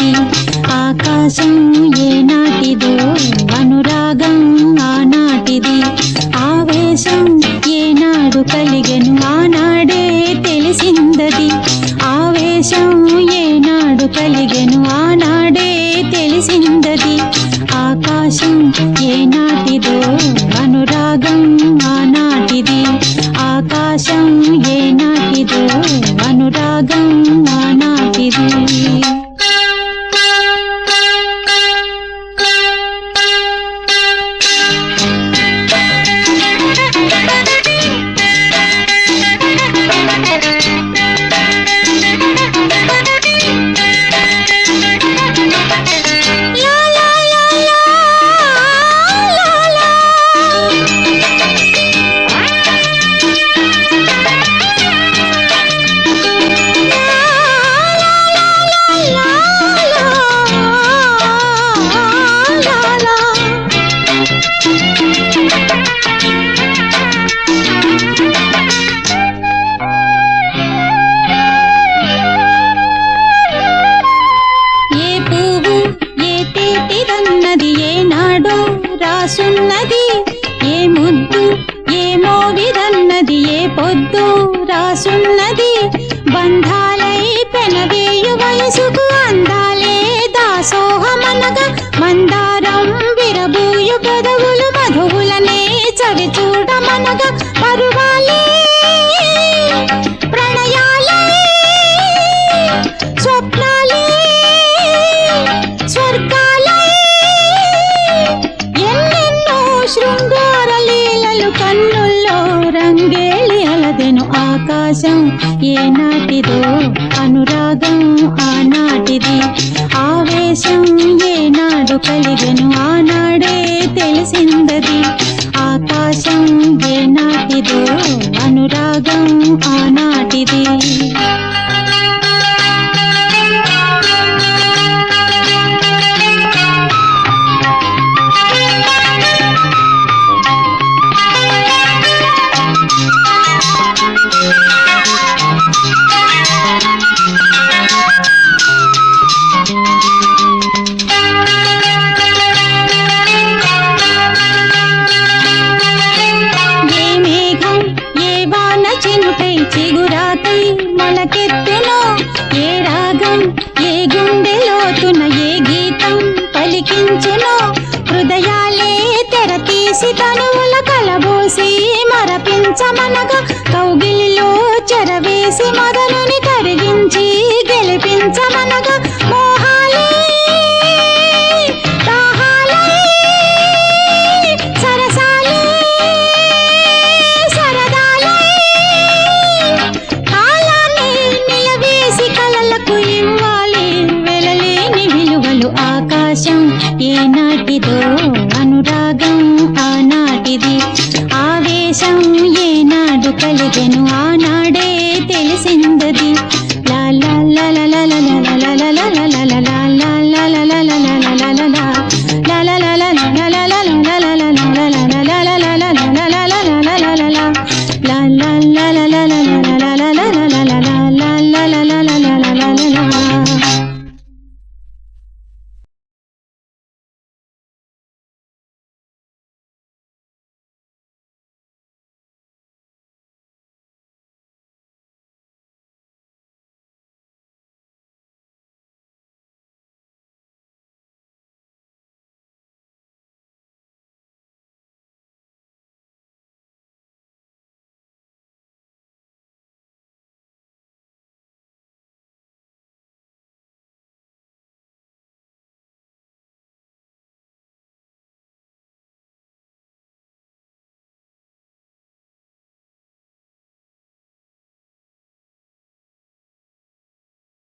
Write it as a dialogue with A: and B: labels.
A: తెలిసిందది. ఆకాశం ఏనాటిదో అనురాగం ఆనాటిది. ఆవేశం ఏనాడు కలిగెను ఆనాడే తెలిసిందది. ఆవేశం ఏనాడు కలిగెను ఆనాడే తెలిసిందది. ఆకాశం ఏనాటిదో అనురాగం ఆనాటిది. ఆకాశం ఏనాటిదో అనురాగం ఆనాటిది. రాసున్నది ఏ ముద్దు ఏ మోవిదన్నది ఏ పొద్దు రాసున్నది. బంధాలై పెనవేయు వయసుకు అందాలే దాసోహమనగా మందారం విరబూయు పెదవులు మధువులనే చవి చూడమనగా పరువాలే ప్రణయాలే స్వప్నాలే స్వర్గాలే శృంగార లీలలు కన్నుల్లో రంగేళి అలదెను. ఆకాశం ఏనాటిదో అనురాగం ఆనాటిది. ఆవేశం ఏనాడు కలిగెను ఆనాడే తెలిసిందది. ఆకాశం ఏనాటిదో అనురాగం ఆనాటిది. చిగురాకై మొలకెత్తునో ఏ రాగం ఏ గుండెలోతున ఏ గీతం పలికించునో. హృదయాలే తెరతీసి తనువుల కలబోసి మరపించమనగా కౌగిలిలో చెరవేసి మొదలుని కరిగించి గెలిపించమనగా మోహాలే దాహాలే సరసాలే సరదాలే కాలాన్ని నిలవేసి కలలకు ఇవ్వాలి వెలలేని విలువలు. ఆకాశం ఏనాటిదో అనురాగం